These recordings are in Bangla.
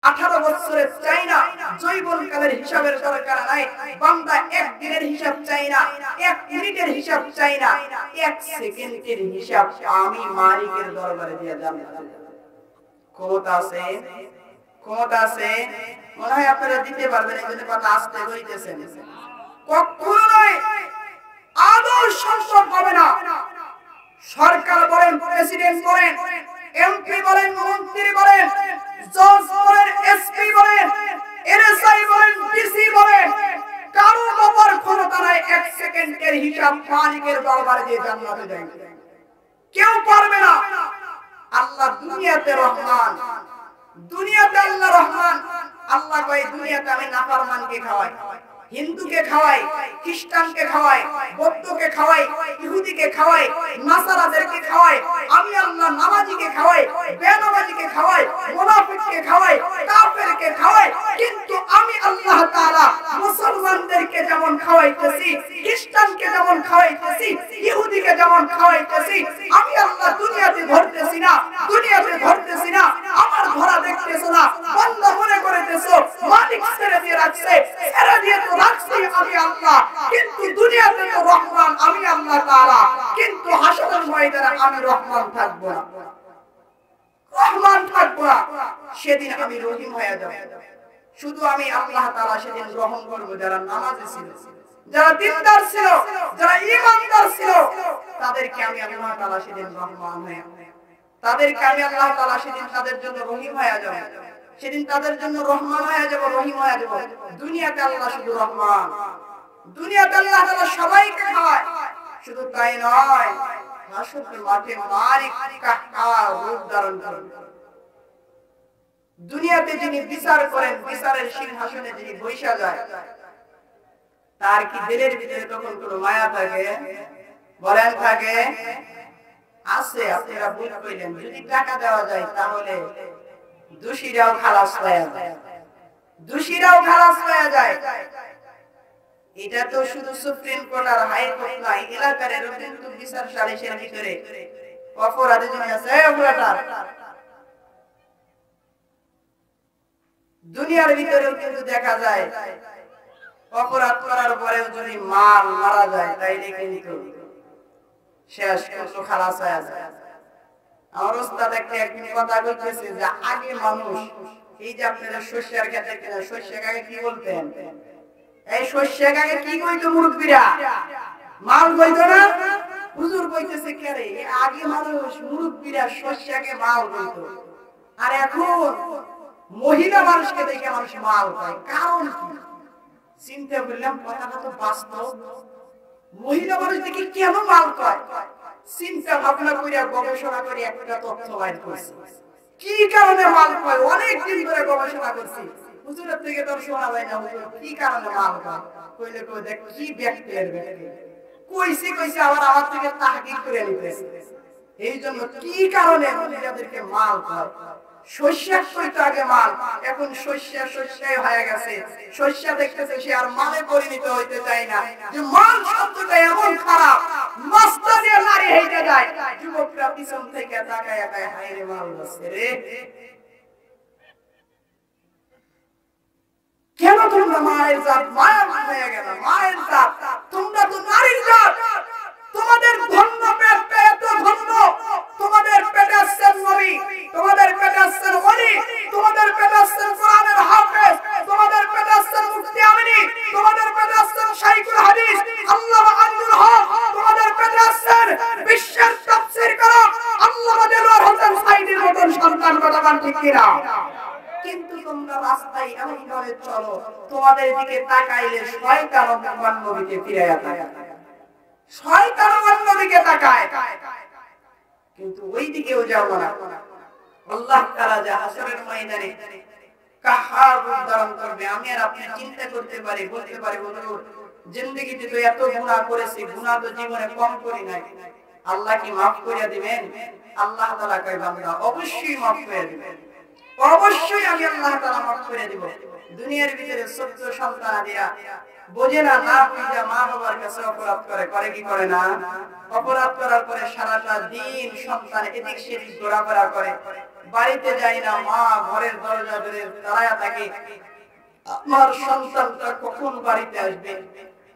18 বছরের চাই না, জৈবনকালের হিসাবের দরকার নাই। বান্দা একদিনের হিসাব চাই না, 1 মিনিটের হিসাব চাই না, 1 সেকেন্ডের হিসাব আমি মালিকের দরবারে দিয়ে জান্নাতে যাব। ক্ষমতা আছে, ক্ষমতা আছে, মনে হয় আপনারা দিতে পারবেন, এই জন্য কথা আস্তে বলতেছেন। কখনো নয়, আদৌ সম্ভব হবে না। সরকার বলেন, প্রেসিডেন্ট বলেন, এমপি বলেন, মন্ত্রী বলেন, জজ বলেন, এসপি বলেন, এনএসআই বলেন, ডিসি বলেন, কারো বাবার ক্ষমতা নাই 1 সেকেন্ডের হিসাব মালিকের দরবারে দিয়ে জান্নাতে যাবে। কেউ পারবে না। আল্লাহ দুনিয়াতে রহমান, দুনিয়াতে আল্লাহ রহমান। আল্লাহ কয় দুনিয়াতে আমি নাফরমানকে খাওয়াই, হিন্দুকে খাওয়াই, খ্রিস্টানকে খাওয়াই, বৌদ্ধকে খাওয়াই, ইহুদিকে খাওয়াই, নাসারাদেরকে খাওয়াই। আমি আল্লাহ নামাজিকে খাওয়াই, বেনামাজিকে খাওয়াই, মুনাফিককে খাওয়াই, কাফেরকে খাওয়াই। কিন্তু আমি আল্লাহ তাআলা মুসলমানদেরকে যেমন খাওয়াইতেছি, খ্রিস্টানকে যেমন খাওয়াইতেছি, ইহুদিকে যেমন খাওয়াইতেছি, আমি আল্লাহ দুনিয়াতে ধরতেছি না, দুনিয়াতে ধরতেছি না। আমার ধরা দেখতেছো না, বন্ধ মনে করেতেছো, মালিক ছেড়ে দিয়ে রাখছে, ছেড়ে দিয়ে তো রাখছি আমি আল্লাহ। কিন্তু দুনিয়াতে তো রহমান আমি আল্লাহ তাআলা, কিন্তু হাসরের ময়দানে আমি রহমান থাকবো না, রহমান থাকবো না। সেদিন আমি রহিম হয়ে যাব। শুধু আমি আল্লাহ তাআলা সেদিন গ্রহণ করব যারা নামাজি ছিল, যারা দিনদার ছিল, যারা ঈমানদার ছিল, তাদেরকে আমি আল্লাহ তাআলা সেদিন রহমান হয়ে, তাদেরকে আমি আল্লাহ তাআলা সেদিন তাদের জন্য রহিম হয়ে যাব। সেদিন তাদের জন্য রহমান হয়ে যাব, রহিম হয়ে যাব। দুনিয়াতে আল্লাহ শুধু রহমান, দুনিয়াতে আল্লাহ তাআলা সবাইকে খাওয়ায়। শুধু তাই নয়, হাসরের মাঠে মালিক কাহ্কার রূপ ধারণ করেন। দুনিয়াতে যিনি বিচার করেন, বিচারের সিংহাসনে যিনি বসে যায়, তার কি দিলের ভিতরে তখন কোনো মায়া থাকে? বলেন থাকে? আছে। আপনারা ভুল কইলেন। যদি টাকা দেওয়া যায় তাহলে দোষীরাও খালাস হয়ে যায়, দোষীরাও খালাস হয়ে যায়। এটা তো শুধু সুপ্রিম কোর্ট আর হাই কোর্ট নয়, এলাকার কিন্তু বিচার সালিসের ভিতরে অপরাধী জন্য আছে। অপরাধ দুনিয়ার ভিতরেও কিন্তু দেখা যায়, অপরাধ করার পরেও যদি মাল মারা যায় তাইলে কিন্তু শেষ, কিন্তু খালাস হয়ে যায়। আমার ওস্তাদ একদিন কথা বলতেছে যে আগে মানুষ, এই যে আপনারা শস্যের ক্ষেত্রে কিনা শস্যের আগে কি বলতেন? এই শস্যের আগে কি কইতো মুরব্বিরা? মাল কইতো না? হুজুর কইতেছে কেরে আগে মানুষ মুরব্বিরা শস্যকে মাল কইতো, আর এখন মহিলা মানুষকে দেখে মানুষ মাল পায়। কারণ কি? চিন্তা করলাম কথাটা তো বাস্তব। মহিলা মানুষ দেখে কেন মাল পায়? চিন্তা ভাবনা করিয়া গবেষণা করে একটা তথ্য বাইর করছি। কি কারণে মাল পায়? অনেক দিন ধরে গবেষণা করছি। হুজুরের থেকে তো শোনা যায় না হুজুর কি কারণে মাল পায়। কইলে কই দেখ কি ব্যাখ্যার ব্যাখ্যা কইছি কইছি আবার আমার থেকে তাহকিক করে নিতেছে। এই জন্য কি কারণে মহিলাদেরকে মাল পায়? শস্যের কইতো আগে মাল, এখন শস্যই হয়ে গেছে। শস্য দেখতেছে সে আর মালে পরিণত হইতে চায় না। যে মাল শব্দটা এমন খারাপ, মস্ত দিয়ে নারী হেঁটে যায়, যুবকরা পিছন থেকে তাকায় তাকায় হায় রে মাল বসে রে। কেন তোমরা মায়ের জাত, মায়ের হয়ে গেল মায়ের জাত? তোমরা তো নারীর জাত। তোমাদের ধন্য পেটটা এত ধন্য, তোমাদের পেটে আসছেন নবী, তোমাদের পেটে আসছেন ওলি, তোমাদের পেটে আসছেন কোরআনের হাফেজ, তোমাদের পেটে আসছেন মুফতি আমিনী, তোমাদের পেটে আসছেন শাইখুল হাদিস আল্লামা আব্দুল হক, তোমাদের পেটে আসছেন বিশ্বের তাফসীর করা আল্লামা দেলোয়ার হোসেন সাইদির মতন সন্তান। কথা ঠিক কিনা? কিন্তু তোমরা রাস্তায় এমন ভাবে চলো, তোমাদের দিকে তাকাইলে শয়তান তোমার নবীকে ফিরাইয়া তাকায়, শয়তান তোমার দিকে তাকায়, কিন্তু ওই দিকেও যাও না। আল্লাহ তাআলা যে হাসরের ময়দানে কাহার রূপ ধারণ করবে, আমি আর আপনি চিন্তা করতে পারি, বলতে পারি হুজুর জিন্দেগিতে তো এত গুনাহ করেছি, গুনাহ তো জীবনে কম করি নাই, আল্লাহ কি মাফ করে দিবেন? আল্লাহ তাআলা কয় বান্দা অবশ্যই মাফ করে দিবেন, অবশ্যই আমি আল্লাহ তাআলা মাফ করে দিব। দুনিয়ার ভিতরে ছোট্ট সন্তান দিয়া বোঝে না, না বুঝা মা বাবার কাছে অপরাধ করে, করে কি করে না? অপরাধ করার পরে সারাটা দিন সন্তান এদিক সেদিক ঘোরাফেরা করে, বাড়িতে যায় না, মা ঘরের দরজা ধরে দাঁড়ায়া থাকে, আমার সন্তানটা কখন বাড়িতে আসবে।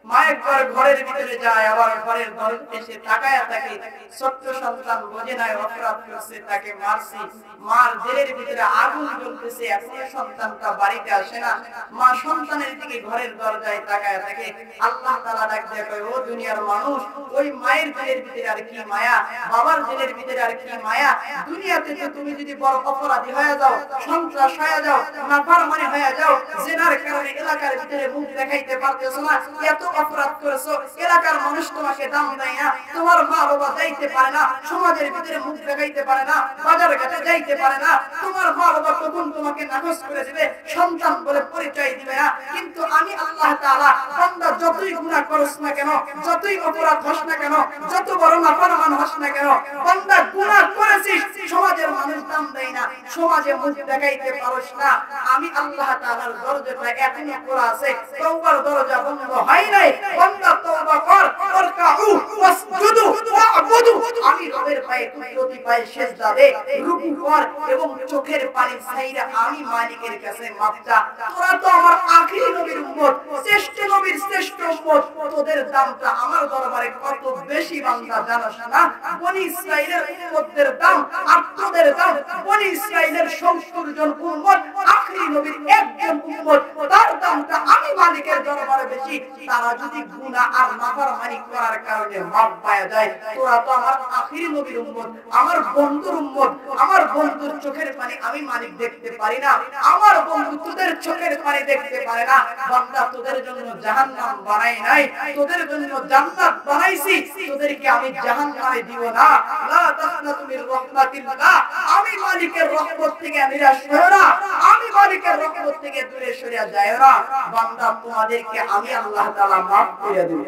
মা একবার ঘরের ভিতরে যায়, আবার ঘরের দরজা এসে তাকায়া থাকে, ছোট্ট সন্তান বোঝে না অপরাধ করছে, তাকে মারছি, মার দিলের ভিতরে আগুন জ্বলতেছে, এখনো সন্তানটা বাড়িতে আসে না। মা সন্তানের দিকে ঘরের দরজায় তাকায়া থাকে। আল্লাহ তাআলা ডাক দিয়ে কয়, ও দুনিয়ার মানুষ, ওই মায়ের দিলের ভিতরে আর কি মায়া, বাবার দিলের ভিতরে আর কি মায়া। দুনিয়াতে তো তুমি যদি বড় অপরাধী হয়ে যাও, সন্ত্রাস হয়ে যাও, নাফরমানি হয়ে যাও, জিনার কারণে এলাকার ভিতরে মুখ দেখাইতে পারতেছো না, এত অপরাধ করেছো, এলাকার মানুষ তোমাকে দাম দেয় না, তোমার মা বাবা যাইতে পারে না, সমাজের ভিতরে মুখ দেখাইতে পারে না, বাজার ঘাটে যাইতে পারে না, তোমার মা বাবা কখন তোমাকে নাকচ করে দিবে, সন্তান বলে পরিচয় দিবে না। কিন্তু আমি আল্লাহ তাআলা, বান্দা যতই গুনাহ করছ না কেন, যতই অপরাধ হস না কেন, যত বড় নাফরমান হস না কেন, বান্দা গুনাহ করেছিস, সমাজের মানুষ দাম দেয় না, সমাজে মুখ দেখাইতে পারছ না, আমি আল্লাহ তাআলার দরজাটা এখনো খোলা আছে, তওবার দরজা বন্ধ হয় নাই। বান্দা তওবা কর, ওয়ারকাউ ওয়াসজুদু ওয়া'বুদু, আমি রবের পায়ে কুদরতি পায়ে সিজদা দে, রুকু কর এবং চোখের পানি ছাইরা আমি মালিকের কাছে মাপ চা। তোরা তো আমার আখিরি নবীর উম্মত, শ্রেষ্ঠ নবীর শ্রেষ্ঠ উম্মত, তোদের দামটা আমার দরবারে কত বেশি বান্দা জানাস না। বনি ইসরাইলের উম্মতদের দাম আর তোদের দাম, বনি ইসরাইলের 70 জন উম্মত, আখিরি নবীর একজন উম্মত, তার দামটা আমি মালিকের দরবারে বেশি। তারা যদি গুনাহ আর নাফরমানি করার কারণে মাপ পাওয়া যায়, তোরা তো আমার আখিরি নবীর উম্মত, আমার বন্ধুর উম্মত, আমার বন্ধুর চোখের পানি আমি মালিক দেখতে পারি না, আমার বন্ধু তোদের চোখের পানি দেখতে পারে না। বান্দা তোদের জন্য জাহান্নাম বানাই নাই, তোদের জন্য জান্নাত বানাইছি, তোদেরকে আমি জাহান্নামে দিব না। লা তাখনাতু মির রাহমাতিল্লাহ, আমি মালিকের রহমত থেকে নিরাশ হও না, আমি মালিকের রহমত থেকে দূরে সরে যাও না। বান্দা তোমাদেরকে আমি আল্লাহ তাআলা maaf করে দেব,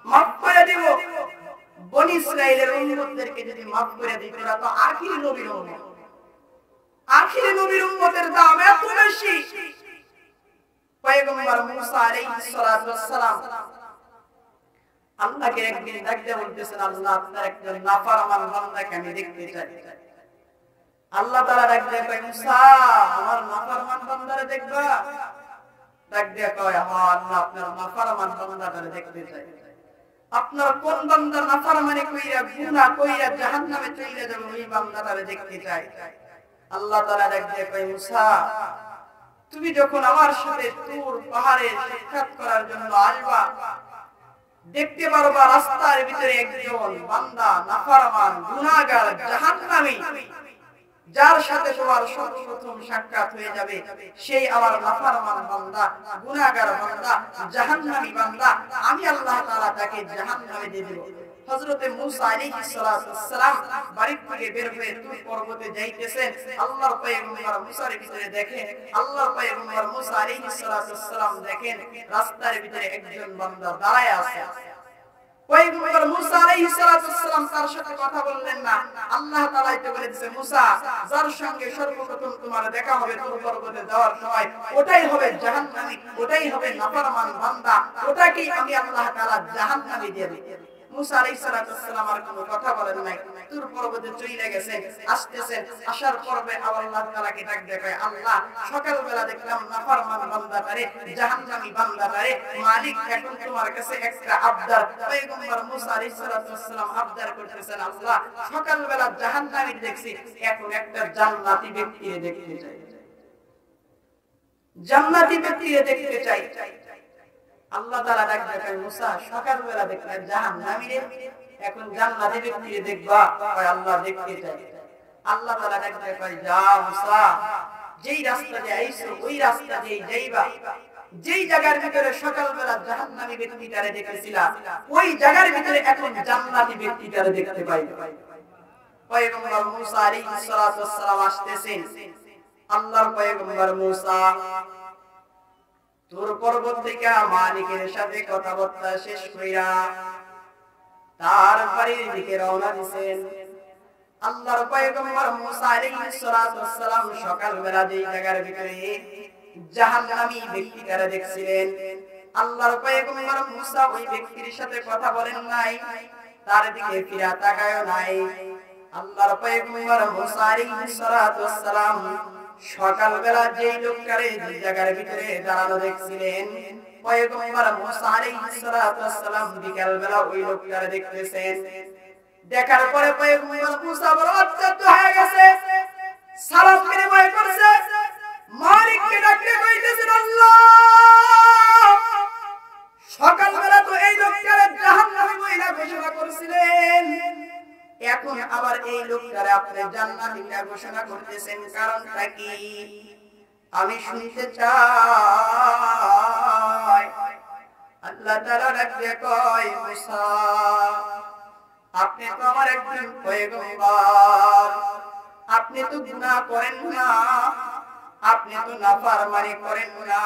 maaf করে দেব। বনি ইসরাইলের উম্মতদেরকে যদি maaf করে দেই, তোরা তো আখিরি নবীর উম্মত, আখিরি নবীর উম্মতের দাম এত বেশি। পয়গম্বর মুসা আলাইহিস সালাতু ওয়াস সালাম আল্লাহকে একদিন ডাকতে বলতেছেন, আল্লাহ আপনার একজন নাফরমান বান্দাকে আমি দেখতে চাই। আল্লাহ তাআলা ডাক দিয়ে কয়, মুসা আমার নাফরমান বান্দারে দেখবা? ডাক দিয়ে কয়, হ্যাঁ আল্লাহ আপনার নাফরমান বান্দারে দেখতে চাই। আপনার কোন বান্দা নাফরমানি কইরা গুনাহ কইরা জাহান্নামে চলে যাবে, ওই বান্দাটারে দেখতে চাই। আল্লাহ তাআলা ডাক দিয়ে কয়, মুসা তুমি যখন আমার সাথে তুর পাহাড়ে সাক্ষাৎ করার জন্য আসবা, দেখতে পারবা রাস্তার ভিতরে একজন বান্দা নাফরমান গুনাহগার জাহান্নামী, যার সাথে তোমার সর্বপ্রথম সাক্ষাৎ হয়ে যাবে সেই আমার নাফরমান বান্দা, গুনাহগার বান্দা, জাহান্নামী বান্দা। আমি আল্লাহ তাআলা তাকে জাহান্নামে দিয়ে দেব। হযরতে মুসা আলাইহিস সালাতু ওয়াস সালাম বাড়ি থেকে বের হয়ে তুর পর্বতে যাইতেছেন। আল্লাহর পয়গম্বর মুসার ভিতরে দেখেন, আল্লাহর পয়গম্বর মুসা আলাইহিস সালাতু ওয়াস সালাম দেখেন রাস্তার ভিতরে একজন বান্দা দাঁড়ায় আছে। পয়গম্বর মুসা আলাইহিস সালাতু ওয়াস সালাম তার সাথে কথা বললেন না। আল্লাহ তাআলা তো বলেছে, মুসা যার সঙ্গে সর্বপ্রথম তোমার দেখা হবে তুর পর্বতে যাওয়ার সময়, ওটাই হবে জাহান্নামী, ওটাই হবে নাফরমান বান্দা, ওটাকেই আমি আল্লাহ তাআলা জাহান্নামে দিয়ে দেব। মুসা আলাইহিস সালাতু ওয়াস সালাম আর কোনো কথা বলেন নাই, তুর পর্বতে চলে গেছেন। আসতেছেন, আসার পর্বে আল্লাহ তাআলাকে ডাক দেখায়, আল্লাহ সকালবেলা দেখলাম নাফরমান বান্দাটারে, জাহান্নামী বান্দাটারে, মালিক এখন তোমার কাছে একটা আবদার। পয়গম্বর মুসা আলাইহিস সালাতু ওয়াস সালাম আবদার করতেছেন, আল্লাহ সকালবেলা জাহান্নামী দেখছি, এখন একটা জান্নাতি ব্যক্তিকে দেখতে চাই, জান্নাতি ব্যক্তিকে দেখতে চাই। আল্লাহ তাআলা ডাক দেখায়, মুসা সকালবেলা দেখলেন জাহান্নামীরে, এখন জান্নাতি ব্যক্তিকে দেখবা? কয় আল্লাহ দেখতে চাই। আল্লাহ তাআলা ডাক দেখায়, যাও মুসা, যেই রাস্তা দিয়ে আইছো ওই রাস্তা দিয়ে যাইবা, যেই জায়গার ভিতরে সকালবেলা জাহান্নামী ব্যক্তিটারে দেখেছিলা, ওই জায়গার ভিতরে এখন জান্নাতি ব্যক্তিটারে দেখতে পাইবে। পয়গম্বর মুসা আলাইহিস সালাতু ওয়াস সালাম আসতেছেন। আল্লাহর পয়গম্বর মুসা তুর পর্বত থেকে মালিকের সাথে কথাবার্তা শেষ কইরা তার বাড়ির দিকে রওনা দিয়েছেন। আল্লাহর পয়গম্বর মুসা আলাইহিস সালাতু ওয়াস সালাম সকালবেলা যেই জায়গার ভিতরে জাহান্নামী ব্যক্তিটারে দেখছিলেন, আল্লাহর পয়গম্বর মুসা ওই ব্যক্তির সাথে কথা বলেন নাই, তার দিকে ফিরা তাকায়ও নাই। আল্লাহর পয়গম্বর মুসা আলাইহিস সালাতু ওয়াস সালাম সকালবেলা যেই লোকটারে যে জায়গার ভিতরে দাঁড়ানো দেখছিলেন, পয়গম্বর মুসা আলাইহিস সালাতু ওয়াস সালাম বিকালবেলা ওই লোকটারে দেখতেছেন। দেখার পরে পয়গম্বর মুসা বড় আশ্চর্য হয়ে গেছে, সালাম বিনিময় করছে, মালিককে ডাকতে কইতেছেন, আল্লাহ সকালবেলা তো এই লোকটারে জাহান্নামী মহিলা ঘোষণা করেছিলেন, এখন আবার এই লোকটারে আপনি জান্নাতি ঘোষণা করতেছেন, কারণটা কি আমি শুনতে চাই। আল্লাহ তাআলা ডাকতে কয়, মুসা আপনি তো আমার একজন পয়গম্বর, আপনি তো গুনাহ করেন না, আপনি তো নাফরমানি করেন না,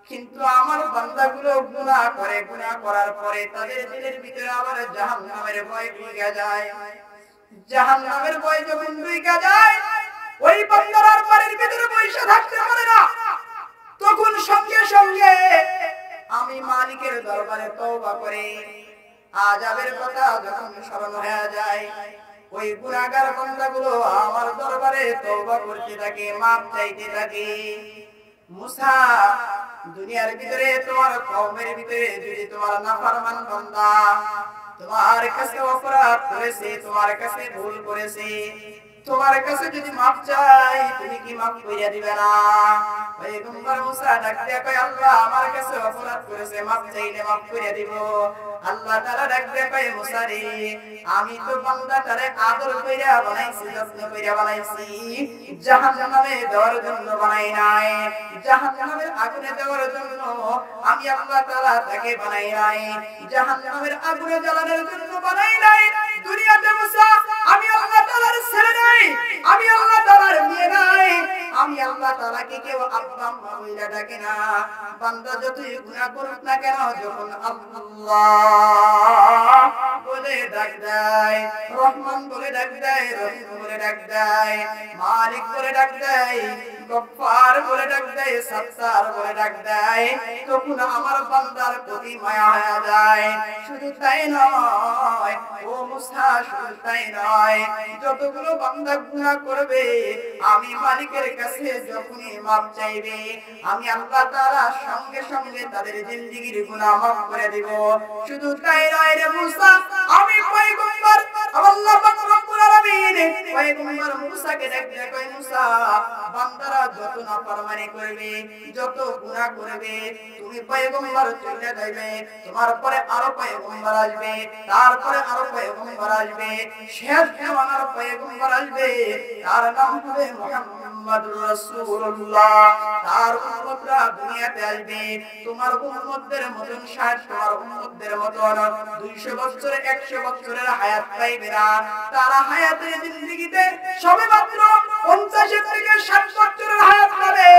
কিন্তু আমার বান্দাগুলো গুনাহ করে, গুনাহ করার পরে তাদের দিলের ভিতরে আবার জাহান্নামের ভয় ঢুকে যায়। জাহান্নামের ভয় যখন ঢুকে যায়, ওই বান্দার বাড়ির ভিতরে বসে থাকতে পারে না, তখন সঙ্গে সঙ্গে আমি মালিকের দরবারে তওবা করে আযাবের কথা যখন স্মরণ হয়ে যায়, ওই গুনাহগার বান্দাগুলো আমার দরবারে তওবা করতে থাকে, মাফ চাইতে থাকে। মুসা দুনিয়ার ভিতরে তোমার কওমের ভিতরে যদি তোমার নাফরমান বান্দা তোমার কাছে অপরাধ করেছে, তোমার কাছে ভুল করেছে, তোমার কাছে যদি মাফ চাই তুমি কি মাফ কইরা দিবে না? পয়গম্বর মুসা ডাক দিয়া কয়, আল্লাহ আমার কাছে অপরাধ করেছে, মাফ চাইলে মাফ কইরা দিব। আল্লাহ তাআলা ডাক দিয়া কয়, মুসা রে আমি তো বান্দাটারে আদর কইরা বানাইছি, যত্ন কইরা বানাইছি, জাহান্নামে দেওয়ার জন্য বানাই নাই, জাহান্নামের আগুনে দেওয়ার জন্য আমি আল্লাহ তাআলা তাকে বানাই নাই, জাহান্নামের আগুনে জ্বালানোর জন্য বানাই নাই। দুনিয়াতে মুসা আমি আল্লাহ তাআলার ছেলে নাই, আমি আল্লাহ তাআলার মেয়ে নাই, আমি আল্লাহ তাআলাকে কেউ আব্বা আম্মা বইলা ডাকে না। বান্দা যতই গুনাহ করুক না কেন, যখন আল্লাহ বলে ডাক দেয়, রহমান বলে ডাক দেয়, রহিম বলে ডাক দেয়, মালিক বলে ডাক দেয়, গফফার বলে ডাক দেয়, সত্তার বলে ডাক দেয়, তখন আমার বান্দার প্রতি মায়া হয়ে যায়। শুধু তাই নয় ও মুসা, শুধু তাই নয়, যতগুলো বান্দা গুনাহ করবে আমি মালিকের কাছে যখনই মাফ চাইবে, আমি আল্লাহ তাআলা সঙ্গে সঙ্গে তাদের জিন্দেগীর গুনাহ মাফ করে দেব। শুধু তাই নয় রে মুসা, আমি পয়গম্বর আল্লাহ পাক রব্বুল আলামিন পয়গম্বর মুসাকে ডাকতে কয়, মুসা বান্দারা যত নাফরমানি করবে, যত গুনাহ করবে, তুমি পয়গম্বর চলে যাবে, তোমার পরে আরো পয়গম্বর আসবে, তারপরে আরো পয়গম্বর আসবে, শেষ জামানার পয়গম্বর আসবে, তার নাম হবে মুহাম্মদুর রাসূলুল্লাহ। তার উম্মতরা দুনিয়াতে আসবে, তোমার উম্মতদের মতন 60, তোমার উম্মতদের মতন 200 বছর 100 বছরের হায়াত পাইবে না। তারা হায়াতের জিন্দেগিতে সবেমাত্র 50 থেকে 60 বছরের হায়াত পাবে,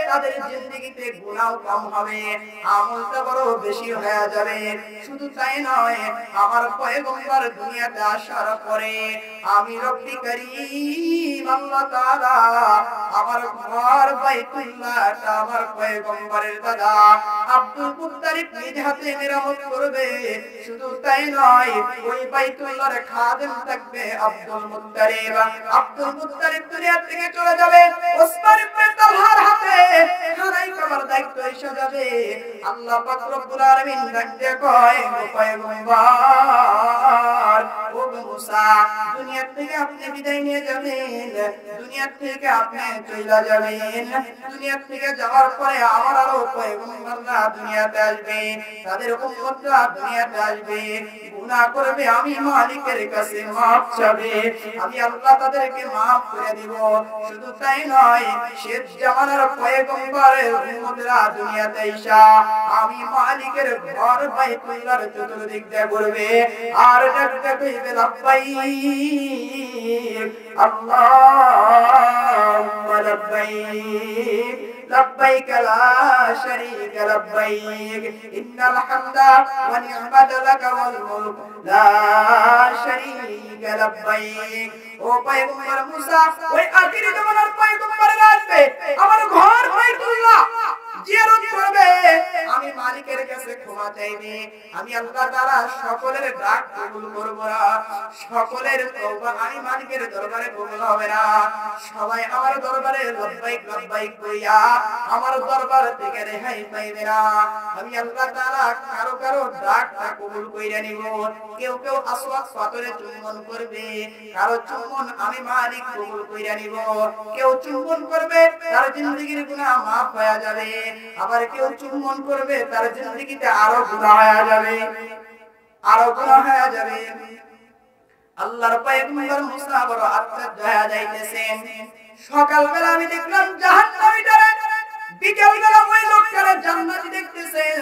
তাদের জিন্দেগিতে গুনাহ কম হবে, আমলটা বড় বেশি হয়ে যাবে। শুধু তাই নয়, আমার পয়গম্বর দুনিয়াতে আসার পরে আমি রব্বি কারীম আল্লাহ তাআলা আমার ঘর বাইতুল্লাহটা আমার পয়গম্বরের দাদা আব্দুল মুত্তালিব নিজ হাতে মেরামত করবে। শুধু তাই নয়, ওই বাইতুল্লাহর খাদেম থাকবে আব্দুল মুত্তালিব। আব্দুল মুত্তালিব দুনিয়া থেকে চলে যাবে, ওসমান ইবনে তালহার হাতে খানাই কাবার দায়িত্ব এসে যাবে। আল্লাহ পাক রব্বুল আলামিন ডাকতে কয়, ও পয়গম্বর ও মুসা, দুনিয়া থেকে আপনি বিদায় নিয়ে যাবেন, দুনিয়া থেকে আপনি চলে যাবেন, দুনিয়া থেকে যাওয়ার পরে আমার আরো পয়গম্বররা দুনিয়াতে আসবে, তাদের উম্মতরা দুনিয়াতে আসবে, গুনাহ করবে, আমি মালিকের কাছে মাফ চাবে, আমি আল্লাহ তাদেরকে মাফ করে দিব। শুধু তাই নয়, শেষ জামানার পয়গম্বরের উম্মতরা দুনিয়াতে আইসা আমি মালিকের ঘর বাইতুল্লাহর চতুর্দিক দিয়ে ঘুরবে আর ডাকতে কইবে, লাব্বাইক আল্লাহুম্মা লাব্বাইক لبيك لا شريك لبيك إن الحمد والنعمة لك والملك لا شريك لبيك। ও পয়গম্বর মুসা, ওই আখিরি জামানার পয়গম্বরের আসবে, আমার ঘর বাইতুল্লাহ জিয়ারত করবে, আমি মালিকের কাছে ক্ষমা চাইবে, আমি আল্লাহ তাআলা সকলের ডাক কবুল করব না, সকলের তওবা আমি মালিকের দরবারে কবুল হবে না। সবাই আমার দরবারে লব্বাইক লব্বাইক কইয়া আমার দরবার থেকে রেহাই পাইবে না। আমি আল্লাহ তাআলা কারো কারো ডাকটা কবুল কইরা নিব। কেউ কেউ আসওয়াদ পাথরে চুম্বন করবে, কারো চুম্বন আমি মালিক কবুল কইরা নিব। কেউ চুম্বন করবে তার জিন্দেগীর গুনাহ মাফ হয়ে যাবে, আবার কেউ চুম্বন করবে তার জিন্দেগীতে আরো গুনাহ হয়ে যাবে, আরো গুনাহ হয়ে যাবে। আল্লাহর পয়গম্বর মুসা বড় আশ্চর্য হয়ে যাইতেছেন। সকালবেলা আমি দেখলাম জাহান্নামীটারে, বিকেলবেলা ওই লোকটারে জান্নাতি দেখতেছেন।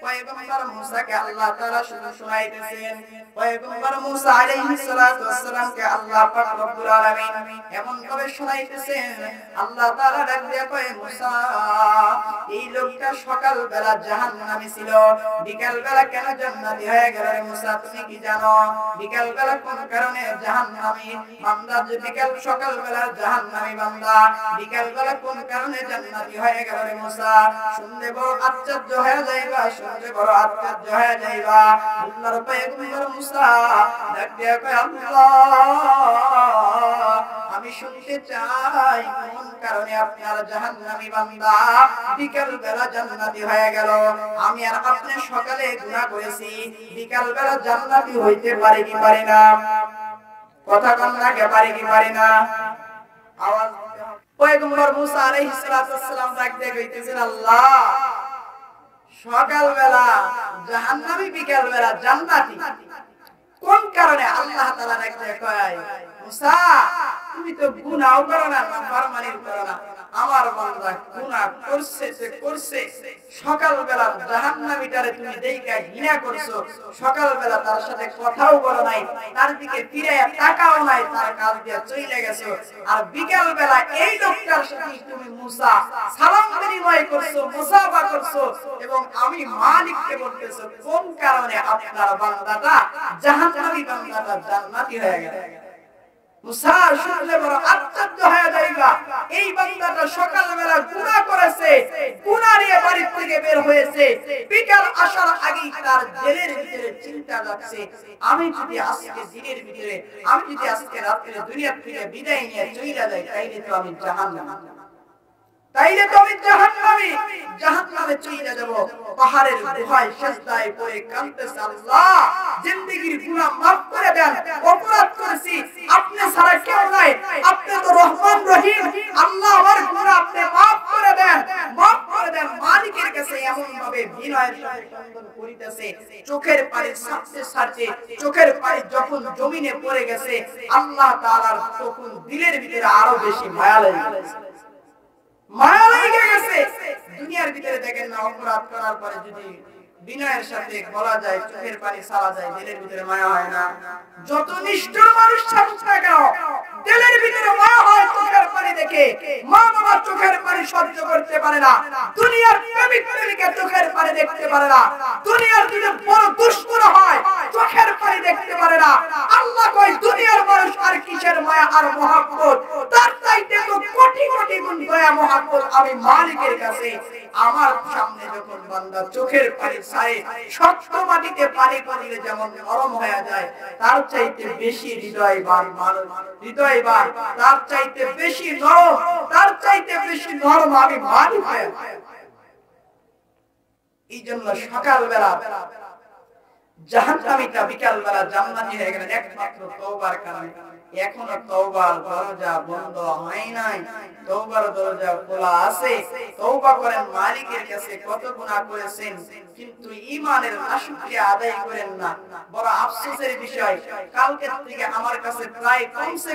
পয়গম্বর মুসাকে আল্লাহ তাআলা শুধু শোনাইতেছেন। পয়গম্বর মুসা আলাইহিস সালাতু ওয়াস সালামকে আল্লাহ পাক রব্বুল আলামিন এমন ভাবে শোনাইতেছেন, আল্লাহ তাআলা ডাক দিয়ে কয়, মুসা এই লোকটা সকালবেলা জাহান্নামী ছিল, বিকেলবেলা কেন জান্নাতি হয়ে গেল রে মুসা, তুমি কি জানো? বিকেলবেলা কোন কারণে জাহান্নামী বান্দা, যে সকালবেলা জাহান্নামী বান্দা বিকেলবেলা কোন কারণে জান্নাতি হয়ে গেল রে মুসা? শুনলে বড় আশ্চর্য হয়ে যাইবা, শুনলে বড় আশ্চর্য হয়ে যাইবা। আল্লাহর পয়গম্বর মুসা ডাক দিয়ে কয়, আল্লাহ আমি শুনতে চাই কোন কারণে আপনার জাহান্নামী বান্দা বিকেলবেলা জান্নাতি হয়ে গেল? আমি আর আপনি সকালে গুনাহ করেছি, বিকেলবেলা জান্নাতি হইতে পারে কি পারে না? কথা কম লাগে, পারে কি পারে না? আওয়াজ পয়গম্বর মুসা আলাইহিস সালাতু ওয়াস সালাম ডাক দিয়ে কইতেছেন, আল্লাহ সকালবেলা জাহান্নামী বিকেলবেলা জান্নাতি কোন কারণে? আল্লাহ তাআলা ডাক দিয়ে কয়, মুসা তুমি তো গুনাহ করো না, নাফরমানি করো না, আমার বান্দা গুনাহ করছে সে করছে, সকালবেলা জাহান্নামীটারে তুমি দেইখা ঘৃণা করছো, সকালবেলা তার সাথে কথাও বলো নাই, তার দিকে ফিরে তাকাও নাই, তার কাজ দিয়ে চলে গেছো, আর বিকেলবেলা এই লোকটার সাথে তুমি মুসা সালাম বিনিময় করছো, মুসাফা করছো, এবং আমি মালিককে বলতেছো কোন কারণে আপনার বান্দাটা জাহান্নামী বান্দাটা জান্নাতি হয়ে গেল? মুসা শুনলে বড় আশ্চর্য হয়ে যাইবা। এই বান্দাটা সকালবেলা গুনাহ করেছে, গুনাহ নিয়ে বাড়ি থেকে বের হয়েছে, বিকেল আসার আগেই তার জেলের ভিতরে চিন্তা যাচ্ছে, আমি যদি আজকে দিনের ভিতরে, আমি যদি আজকে রাতে দুনিয়া থেকে বিদায় নিয়ে চলে যাই, তাইলে তো আমি জাহান্নামী, তাইলে তো আমি জাহান্নামী, জাহান্নামে চলে যাব। পাহাড়ের গুহায় সিজদায় পড়ে কাঁদতেছে, আল্লাহ জিন্দেগীর গুনাহ মাফ করে দেন, অপরাধ করেছি, আপনি ছাড়া কেউ নাই, আপনি তো রহমান রহিম, আল্লাহ আমার গুনাহ আপনি মাফ করে দেন, মাফ করে দেন। মালিকের কাছে এমন ভাবে বিনয়ের সাথে ক্রন্দন করিতেছে, চোখের পানি ছাড়তে ছাড়তে চোখের পানি যখন জমিনে পড়ে গেছে, আল্লাহ তাআলার তখন দিলের ভিতরে আরো বেশি মায়া লেগে গেছে, মায়া লেগে গেছে। দুনিয়ার ভিতরে দেখেন না, অপরাধ করার পরে যদি বিনয়ের সাথে বলা যায়, চোখের পানি ছাড়া যায়, দিলের ভিতরে মায়া হয় না? যত নিষ্ঠুর মানুষ থাকুক না কেন, দিলের ভিতরে মায়া হয় চোখের পানি দেখে। মা বাবা চোখের পানি সহ্য করতে পারে না, দুনিয়ার প্রেমিক প্রেমিকা চোখের পানি দেখতে পারে না, দুনিয়ার যদি বড় দুশ্মন হয় চোখের পানি দেখতে পারে না। আল্লাহ কয়, দুনিয়ার মানুষ আর কিসের মায়া আর মহব্বত, তার চাইতে তো কোটি কোটি গুণ দয়া মহব্বত আমি মালিকের কাছে। আমার সামনে যখন বান্দা চোখের পানি ছাড়ে, শক্ত মাটিতে পানি পড়লে যেমন নরম হয়ে যায়, তার চাইতে বেশি হৃদয়বান মানুষ, হৃদয়বান তার চাইতে বেশি নরম, তার চাইতে বেশি নরম আমি মালিক হয়ে। এই জন্য সকালবেলা জাহান্নামীটা বিকালবেলা জান্নাতি হয়ে গেলেন একমাত্র তওবার কারণে। এখনো তওবার দরজা বন্ধ হয় নাই, তওবার দরজা খোলা আছে। তওবা করেন, মালিকের কাছে কত গুনাহ করেছেন, কিন্তু ঈমানের নাশুকরিয়া আদায় করেন না। বড় আফসোসের বিষয়, কালকে থেকে আমার কাছে প্রায় কমসে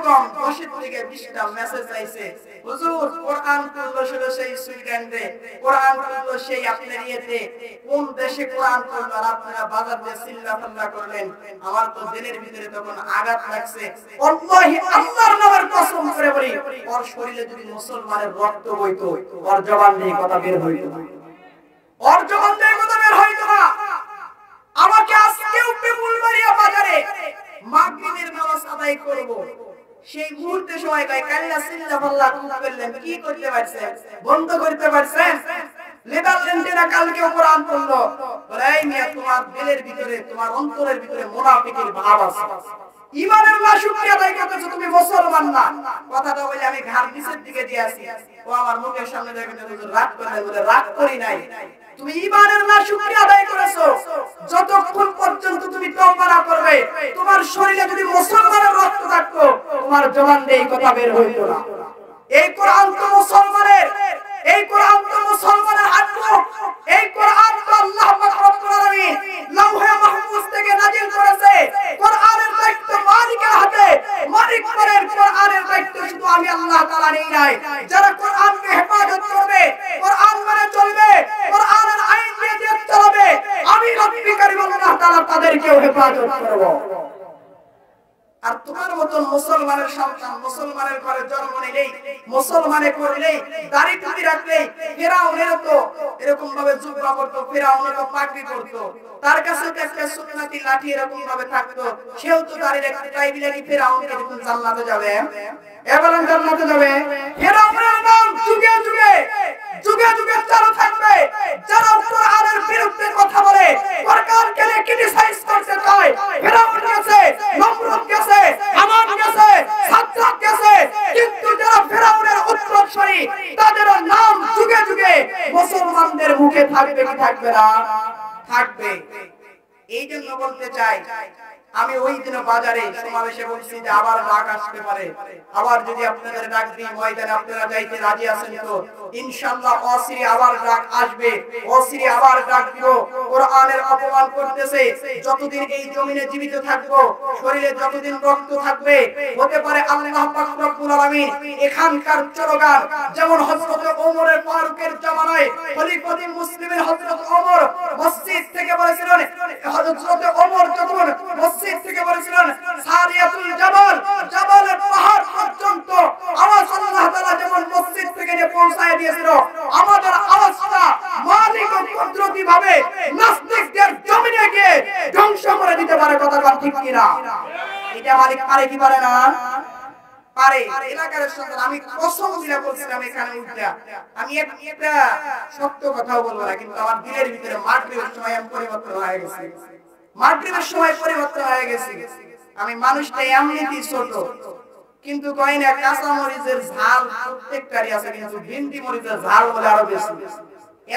কম 10 থেকে 20টা মেসেজ আইছে, হুজুর কোরআন পড়লো সেই সুইডেনে, কোরআন পড়লো সেই আপনার ইয়েতে, কোন দেশে কোরআন পড়লো আর আপনারা বাজার দিয়ে চিল্লাফাল্লা করলেন। আমার তো দিলের ভিতরে তখন আঘাত লাগছে। আল্লাহি আল্লাহর নামের কসম করে বলি, ওর শরীরে যদি মুসলমানের রক্ত বইতো, ওর জবান দিয়ে কথা বের হইতো না, ওর জবান দিয়ে কথা বের হইতো না। আমাকে আজকে উপরে ফুলবাড়িয়া বাজারে মাগরিবের নামাজ আদায় করব, সেই মুহূর্তে সময় কয় কাল্লা চিল্লাফাল্লা করলেন, কি করতে পারছেন? বন্ধ করতে পারছেন? নেদারল্যান্ডেরা কালকে কোরআন পড়লো, বলে এই মিয়া তোমার দিলের ভিতরে তোমার অন্তরের ভিতরে মুনাফিকের ভাব আছে, ঈমানের না শুকরিয়া আদায় করতেছো, তুমি মুসলমান না। কথাটা বলে আমি ঘাড় নিচের দিকে দিয়ে আসি, ও আমার মুখের সামনে দেখে হুজুর রাগ করলেন, বলে রাগ করি নাই, তুমি ঈমানের না শুকরিয়া আদায় করেছো। যতক্ষণ পর্যন্ত তুমি তওবা না করবে, তোমার শরীরে যদি মুসলমানের রক্ত থাকতো, তোমার জবান দিয়ে এই কথা বের হইতো না। এই কোরআন তো মুসলমানের, এই কোরআন তো মুসলমানের হক, এই কোরআন তো আল্লাহ পাক রব্বুল আলামিন লাওহে মাহফুজ থেকে নাজিল করেছে। কোরআনের দায়িত্ব মালিকের হাতে, মালিক করেন কোরআনের দায়িত্ব শুধু আমি আল্লাহ তাআলা নেই নাই। যারা কোরআনকে হেফাজত করবে, কোরআন মানে চলবে, কোরআনের আইন দিয়ে দেশ চালাবে, আমি রব্বুল কারীম আল্লাহ তাআলা তাদেরকেও হেফাজত করব। আর তোমার মতন মুসলমানের সন্তান মুসলমানের ঘরে জন্ম নিলেই, মুসলমানে করলেই, দাড়ি টুপি রাখলেই, ফিরআউনের তো এরকম ভাবে জুব্বা পরতো, ফিরআউনের তো পাগড়ি পরতো, তার কাছে তো একটা সুন্নতি লাঠি এরকম ভাবে থাকতো, সেও তো দাড়ি রাখতে, তাই বলে কি ফিরআউন এরকম জান্নাতে যাবে? এবারে জান্নাতে যাবে? ফিরআউনের নাম যুগে যুগে যুগে যুগে চালু থাকবে। যারা কোরআনের বিরুদ্ধে কথা বলে, কোরআনকে ক্রিটিসাইজ করতে চায়, ফিরআউন গেছে, নমরুদ গেছে, হামান গেছে, সাদ্দাত গেছে, কিন্তু যারা ফিরআউনের উত্তরসূরি, তাদের নাম যুগে যুগে মুসলমানদের মুখে থাকবে কি থাকবে না? থাকবে। এই জন্য বলতে চাই, আমি ওই দিন বাজারে সমাবেশে বলছি যে আবার ডাক আসতে পারে, আবার যদি আপনাদের ডাক দিই ময়দানে আপনারা যাইতে রাজি আছেন তো ইনশাআল্লাহ অসিরি আবার ডাক আসবে, অসিরি আবার ডাক দিব। কোরআনের অপমান করতেছে, যতদিন এই জমিনে জীবিত থাকবো, শরীরে যতদিন রক্ত থাকবে, হতে পারে আল্লাহ পাক রব্বুল আলামিন এখানকার চরগান, যেমন হযরত ওমরের ফারুকের জামানায় খলিফাতুল মুসলিমিন হযরত ওমর মসজিদ থেকে বলেছিলেন, হযরত ওমর যখন মসজিদ থেকে বলেছিলেন সারিয়াতুল জাবাল, জাবালের পাহাড় পর্যন্ত আওয়াজ আল্লাহ তাআলা যেমন মসজিদ থেকে যে পৌঁছায় দিয়েছিল, আমাদের আওয়াজটা মালিক ও কুদরতি ভাবে নাস্তিকদের জমিনে গিয়ে ধ্বংস করে দিতে পারে। কথা ঠিক কি না? এটা মালিক পারে কি পারে না? পারে। এলাকার সন্তান, আমি কসম দিয়ে বলছিলাম এখানে উঠা, আমি একটা সত্য কথাও বলবো না, কিন্তু আমার দিলের ভিতরে মাগরিবের সময় আমি পরিবর্তন হয়ে গেছি, মাগরিবের সময় পরিবর্তন হয়ে গেছি। আমি মানুষটা এমনিতেই ছোট, কিন্তু কই না কাঁচা মরিচের ঝাল প্রত্যেকটারই আছে, কিন্তু ভিন্ডি মরিচের ঝাল বলে আরো বেশি।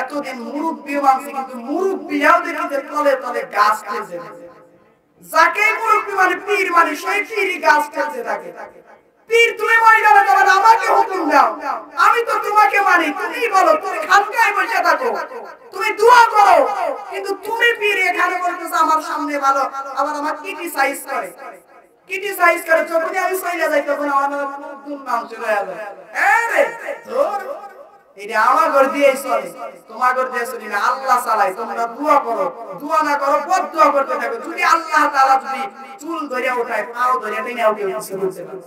এতদিন মুরব্বি মানছি, কিন্তু মুরব্বিয়াও দেখি যে তলে তলে গাছ খেলছে, যাকে মুরব্বি মানে পীর মানে সেই পীরই গাছ খেলছে থাকে। পীর তুমি ময়দানে যাবে না, আমাকে হুকুম দাও, আমি তো তোমাকে মানি, তুমি বলো, তুমি খানকায় বসে থাকো, তুমি দোয়া করো, কিন্তু তুমি পীর এখানে বলতেছ আমার সামনে ভালো, আবার আমার ক্রিটিসাইজ করে, ক্রিটিসাইজ করে, যখন আমি চলে যাই তখন আমার দুর্নাম চলে যাবে। আরে তোর এটা আমার ঘর দিয়েই চলে, তোমার ঘর দিয়ে চলে না, আল্লাহ চালায়। তোমরা দোয়া করো, দোয়া না করো বদদোয়া করতে থাকো। যদি আল্লাহ তাআলা যদি চুল ধরে উঠায়, পাও ধরে টেনে উঠে কিছু বলতে পারে।